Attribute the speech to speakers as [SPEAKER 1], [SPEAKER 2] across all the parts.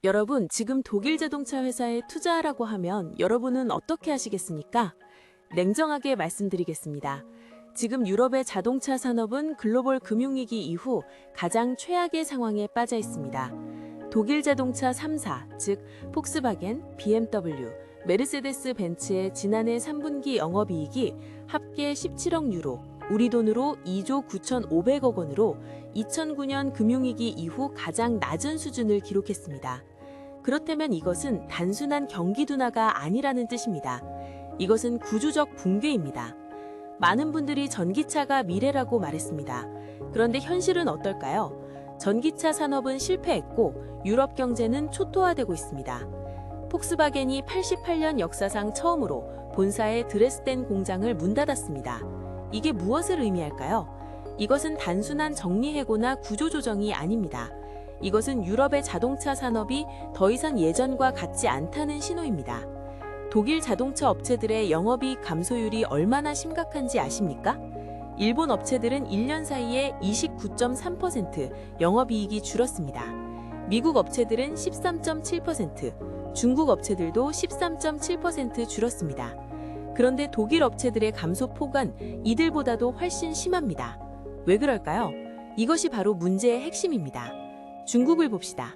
[SPEAKER 1] 여러분, 지금 독일 자동차 회사에 투자하라고 하면 여러분은 어떻게 하시겠습니까? 냉정하게 말씀드리겠습니다. 지금 유럽의 자동차 산업은 글로벌 금융위기 이후 가장 최악의 상황에 빠져 있습니다. 독일 자동차 3사, 즉 폭스바겐, BMW, 메르세데스 벤츠의 지난해 3분기 영업이익이 합계 17억 유로, 우리 돈으로 2조 9,500억 원으로 2009년 금융위기 이후 가장 낮은 수준을 기록했습니다. 그렇다면 이것은 단순한 경기 둔화가 아니라는 뜻입니다. 이것은 구조적 붕괴입니다. 많은 분들이 전기차가 미래라고 말했습니다. 그런데 현실은 어떨까요? 전기차 산업은 실패했고 유럽 경제는 초토화되고 있습니다. 폭스바겐이 88년 역사상 처음으로 본사의 드레스덴 공장을 문 닫았습니다. 이게 무엇을 의미할까요? 이것은 단순한 정리해고나 구조조정이 아닙니다. 이것은 유럽의 자동차 산업이 더 이상 예전과 같지 않다는 신호입니다. 독일 자동차 업체들의 영업이익 감소율이 얼마나 심각한지 아십니까? 일본 업체들은 1년 사이에 29.3% 영업이익이 줄었습니다. 미국 업체들은 13.7%, 중국 업체들도 13.7% 줄었습니다. 그런데 독일 업체들의 감소 폭은 이들보다도 훨씬 심합니다. 왜 그럴까요? 이것이 바로 문제의 핵심입니다. 중국을 봅시다.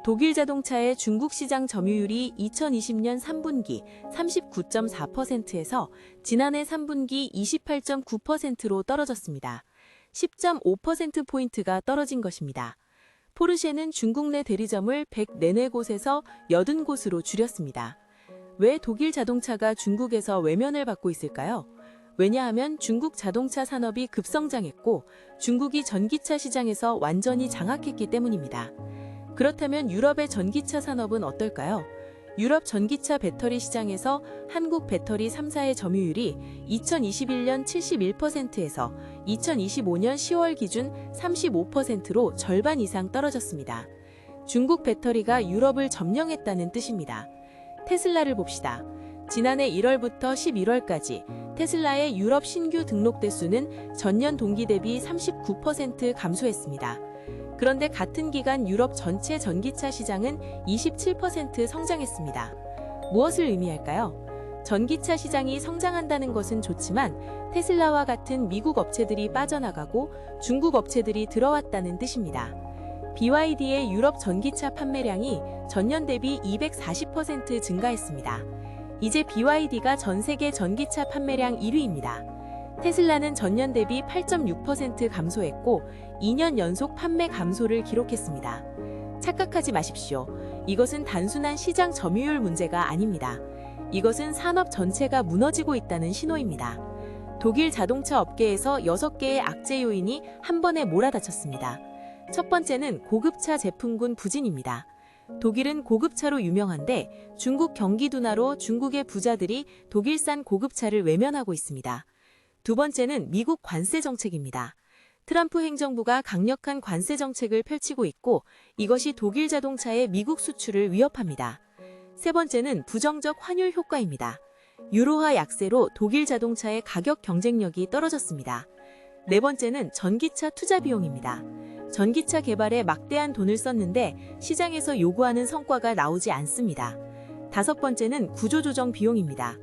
[SPEAKER 1] 독일 자동차의 중국 시장 점유율이 2020년 3분기 39.4%에서 지난해 3분기 28.9%로 떨어졌습니다. 10.5%포인트가 떨어진 것입니다. 포르쉐는 중국 내 대리점을 104곳에서 80곳으로 줄였습니다. 왜 독일 자동차가 중국에서 외면을 받고 있을까요? 왜냐하면 중국 자동차 산업이 급성장했고 중국이 전기차 시장에서 완전히 장악했기 때문입니다. 그렇다면 유럽의 전기차 산업은 어떨까요? 유럽 전기차 배터리 시장에서 한국 배터리 3사의 점유율이 2021년 71%에서 2025년 10월 기준 35%로 절반 이상 떨어졌습니다. 중국 배터리가 유럽을 점령했다는 뜻입니다. 테슬라를 봅시다. 지난해 1월부터 11월까지 테슬라의 유럽 신규 등록 대수는 전년 동기 대비 39% 감소했습니다. 그런데 같은 기간 유럽 전체 전기차 시장은 27% 성장했습니다. 무엇을 의미할까요? 전기차 시장이 성장한다는 것은 좋지만 테슬라와 같은 미국 업체들이 빠져나가고 중국 업체들이 들어왔다는 뜻입니다. BYD의 유럽 전기차 판매량이 전년 대비 240% 증가했습니다. 이제 BYD가 전 세계 전기차 판매량 1위입니다. 테슬라는 전년 대비 8.6% 감소했고 2년 연속 판매 감소를 기록했습니다. 착각하지 마십시오. 이것은 단순한 시장 점유율 문제가 아닙니다. 이것은 산업 전체가 무너지고 있다는 신호입니다. 독일 자동차 업계에서 6개의 악재 요인이 한 번에 몰아닥쳤습니다. 첫 번째는 고급차 제품군 부진입니다. 독일은 고급차로 유명한데 중국 경기 둔화로 중국의 부자들이 독일산 고급차를 외면하고 있습니다. 두 번째는 미국 관세 정책입니다. 트럼프 행정부가 강력한 관세 정책을 펼치고 있고 이것이 독일 자동차의 미국 수출을 위협합니다. 세 번째는 부정적 환율 효과입니다. 유로화 약세로 독일 자동차의 가격 경쟁력이 떨어졌습니다. 네 번째는 전기차 투자 비용입니다. 전기차 개발에 막대한 돈을 썼는데 시장에서 요구하는 성과가 나오지 않습니다. 다섯 번째는 구조조정 비용입니다.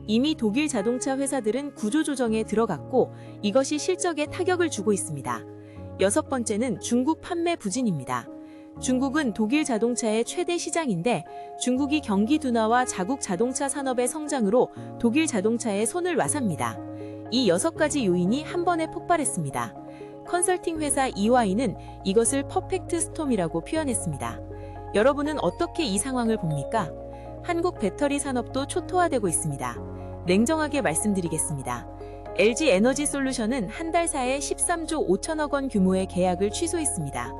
[SPEAKER 1] 이미 독일 자동차 회사들은 구조조정에 들어갔고 이것이 실적에 타격을 주고 있습니다. 여섯 번째는 중국 판매 부진입니다. 중국은 독일 자동차의 최대 시장인데 중국이 경기 둔화와 자국 자동차 산업의 성장으로 독일 자동차에 손을 놔삽니다. 이 6가지 요인이 한 번에 폭발했습니다. 컨설팅 회사 EY는 이것을 퍼펙트 스톰이라고 표현했습니다. 여러분은 어떻게 이 상황을 봅니까? 한국 배터리 산업도 초토화되고 있습니다. 냉정하게 말씀드리겠습니다. LG 에너지 솔루션은 한 달 사이에 13조 5천억 원 규모의 계약을 취소했습니다.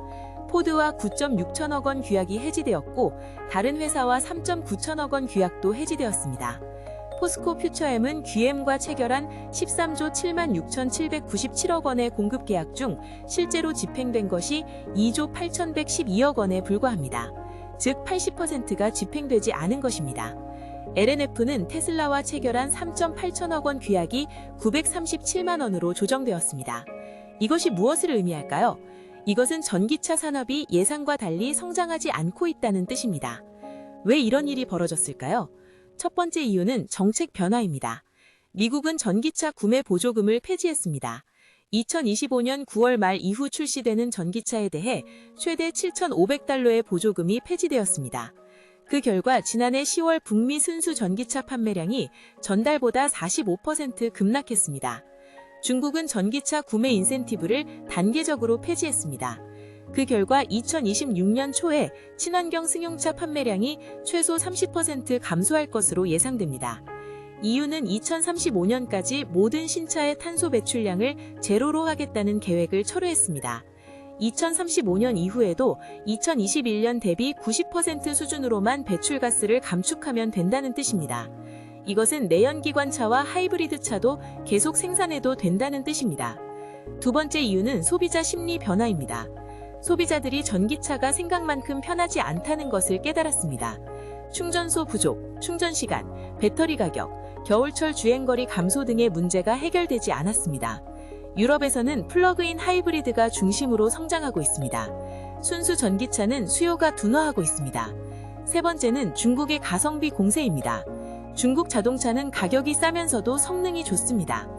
[SPEAKER 1] 포드와 9.6천억 원 규약이 해지되었고 다른 회사와 3.9천억 원 규약도 해지되었습니다. 포스코 퓨처엠은 GM과 체결한 13조 7만 6,797억 원의 공급 계약 중 실제로 집행된 것이 2조 8,112억 원에 불과합니다. 즉 80%가 집행되지 않은 것입니다. LNF는 테슬라와 체결한 3.8천억 원 규약이 937만 원으로 조정되었습니다. 이것이 무엇을 의미할까요? 이것은 전기차 산업이 예상과 달리 성장하지 않고 있다는 뜻입니다. 왜 이런 일이 벌어졌을까요? 첫 번째 이유는 정책 변화입니다. 미국은 전기차 구매 보조금을 폐지했습니다. 2025년 9월 말 이후 출시되는 전기차에 대해 최대 7,500달러의 보조금이 폐지되었습니다. 그 결과 지난해 10월 북미 순수 전기차 판매량이 전달보다 45% 급락했습니다. 중국은 전기차 구매 인센티브를 단계적으로 폐지했습니다. 그 결과 2026년 초에 친환경 승용차 판매량이 최소 30% 감소할 것으로 예상됩니다. 이유는 2035년까지 모든 신차의 탄소 배출량을 제로로 하겠다는 계획을 철회했습니다. 2035년 이후에도 2021년 대비 90% 수준으로만 배출가스를 감축하면 된다는 뜻입니다. 이것은 내연기관차와 하이브리드 차도 계속 생산해도 된다는 뜻입니다. 두 번째 이유는 소비자 심리 변화입니다. 소비자들이 전기차가 생각만큼 편하지 않다는 것을 깨달았습니다. 충전소 부족, 충전 시간, 배터리 가격, 겨울철 주행거리 감소 등의 문제가 해결되지 않았습니다. 유럽에서는 플러그인 하이브리드가 중심으로 성장하고 있습니다. 순수 전기차는 수요가 둔화하고 있습니다. 세 번째는 중국의 가성비 공세입니다. 중국 자동차는 가격이 싸면서도 성능이 좋습니다.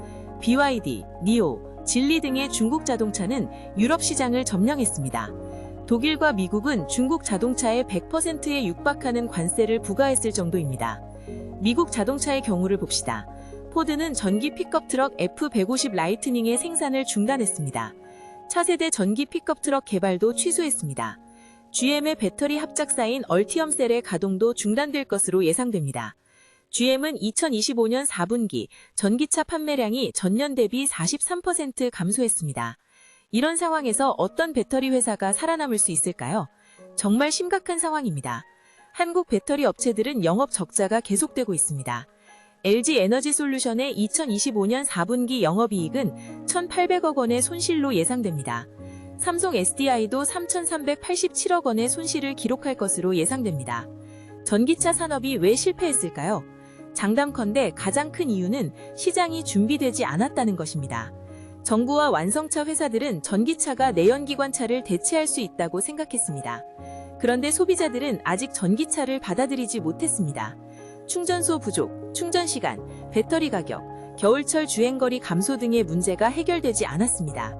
[SPEAKER 1] BYD, NIO, 진리 등의 중국 자동차는 유럽 시장을 점령했습니다. 독일과 미국은 중국 자동차에 100%에 육박하는 관세를 부과했을 정도입니다. 미국 자동차의 경우를 봅시다. 포드는 전기 픽업 트럭 F150 라이트닝의 생산을 중단했습니다. 차세대 전기 픽업 트럭 개발도 취소했습니다. GM의 배터리 합작사인 얼티엄 셀의 가동도 중단될 것으로 예상됩니다. GM은 2025년 4분기 전기차 판매량이 전년 대비 43% 감소했습니다. 이런 상황에서 어떤 배터리 회사가 살아남을 수 있을까요? 정말 심각한 상황입니다. 한국 배터리 업체들은 영업 적자가 계속되고 있습니다. LG 에너지 솔루션의 2025년 4분기 영업이익은 1,800억 원의 손실로 예상됩니다. 삼성 SDI도 3,387억 원의 손실을 기록할 것으로 예상됩니다. 전기차 산업이 왜 실패했을까요? 장담컨대 가장 큰 이유는 시장이 준비되지 않았다는 것입니다. 정부와 완성차 회사들은 전기차가 내연기관차를 대체할 수 있다고 생각했습니다. 그런데 소비자들은 아직 전기차를 받아들이지 못했습니다. 충전소 부족, 충전 시간, 배터리 가격, 겨울철 주행거리 감소 등의 문제가 해결되지 않았습니다.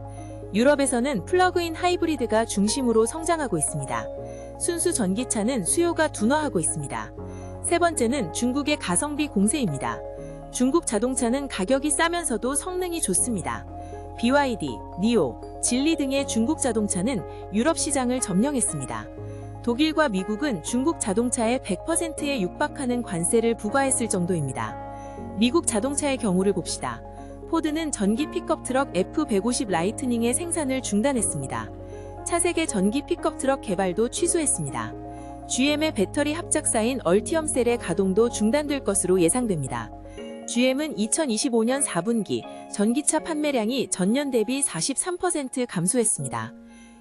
[SPEAKER 1] 유럽에서는 플러그인 하이브리드가 중심으로 성장하고 있습니다. 순수 전기차는 수요가 둔화하고 있습니다. 세 번째는 중국의 가성비 공세입니다. 중국 자동차는 가격이 싸면서도 성능이 좋습니다. BYD, NIO, 진리 등의 중국 자동차는 유럽 시장을 점령했습니다. 독일과 미국은 중국 자동차에 100%에 육박하는 관세를 부과했을 정도입니다. 미국 자동차의 경우를 봅시다. 포드는 전기 픽업 트럭 F150 라이트닝의 생산을 중단했습니다. 차세대 전기 픽업 트럭 개발도 취소했습니다. GM의 배터리 합작사인 얼티엄 셀의 가동도 중단될 것으로 예상됩니다. GM은 2025년 4분기 전기차 판매량이 전년 대비 43% 감소했습니다.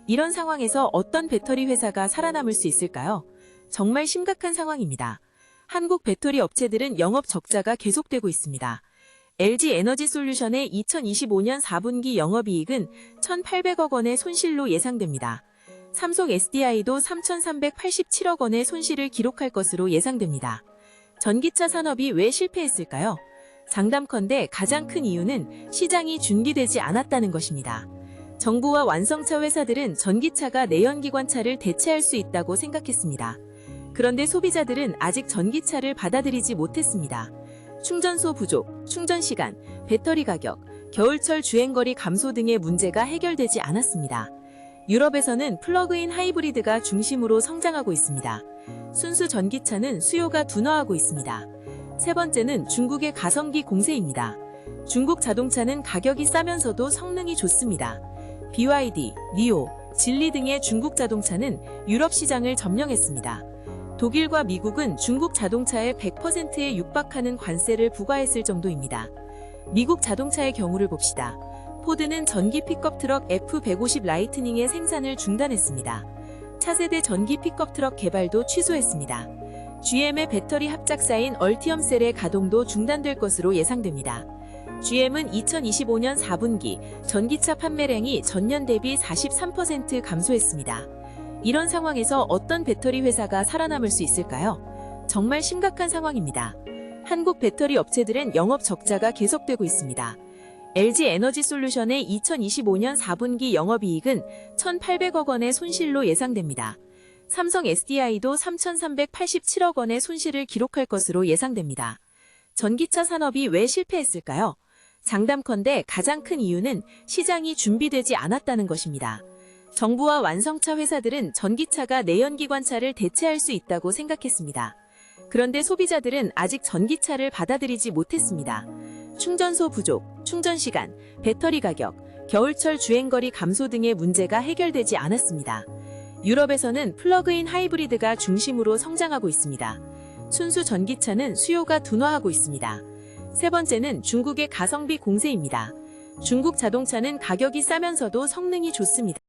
[SPEAKER 1] 이런 상황에서 어떤 배터리 회사가 살아남을 수 있을까요? 정말 심각한 상황입니다. 한국 배터리 업체들은 영업 적자가 계속되고 있습니다. LG 에너지 솔루션의 2025년 4분기 영업이익은 1,800억 원의 손실로 예상됩니다. 삼성 SDI도 3,387억 원의 손실을 기록할 것으로 예상됩니다. 전기차 산업이 왜 실패했을까요? 장담컨대 가장 큰 이유는 시장이 준비되지 않았다는 것입니다. 정부와 완성차 회사들은 전기차가 내연기관차를 대체할 수 있다고 생각했습니다. 그런데 소비자들은 아직 전기차를 받아들이지 못했습니다. 충전소 부족, 충전 시간, 배터리 가격, 겨울철 주행거리 감소 등의 문제가 해결되지 않았습니다. 유럽에서는 플러그인 하이브리드가 중심으로 성장하고 있습니다. 순수 전기차는 수요가 둔화하고 있습니다. 세 번째는 중국의 가성비 공세입니다. 중국 자동차는 가격이 싸면서도 성능이 좋습니다. BYD, NIO, 진리 등의 중국 자동차는 유럽 시장을 점령했습니다. 독일과 미국은 중국 자동차에 100%에 육박하는 관세를 부과했을 정도입니다. 미국 자동차의 경우를 봅시다. 포드는 전기 픽업 트럭 F150 라이트닝의 생산을 중단했습니다. 차세대 전기 픽업 트럭 개발도 취소했습니다. GM의 배터리 합작사인 얼티엄 셀의 가동도 중단될 것으로 예상됩니다. GM은 2025년 4분기 전기차 판매량이 전년 대비 43% 감소했습니다. 이런 상황에서 어떤 배터리 회사가 살아남을 수 있을까요? 정말 심각한 상황입니다. 한국 배터리 업체들은 영업 적자가 계속되고 있습니다. LG 에너지솔루션의 2025년 4분기 영업이익은 1,800억 원의 손실로 예상됩니다. 삼성 SDI도 3,387억 원의 손실을 기록할 것으로 예상됩니다. 전기차 산업이 왜 실패했을까요? 장담컨대 가장 큰 이유는 시장이 준비되지 않았다는 것입니다. 정부와 완성차 회사들은 전기차가 내연기관차를 대체할 수 있다고 생각했습니다. 그런데 소비자들은 아직 전기차를 받아들이지 못했습니다. 충전소 부족, 충전 시간, 배터리 가격, 겨울철 주행거리 감소 등의 문제가 해결되지 않았습니다. 유럽에서는 플러그인 하이브리드가 중심으로 성장하고 있습니다. 순수 전기차는 수요가 둔화하고 있습니다. 세 번째는 중국의 가성비 공세입니다. 중국 자동차는 가격이 싸면서도 성능이 좋습니다.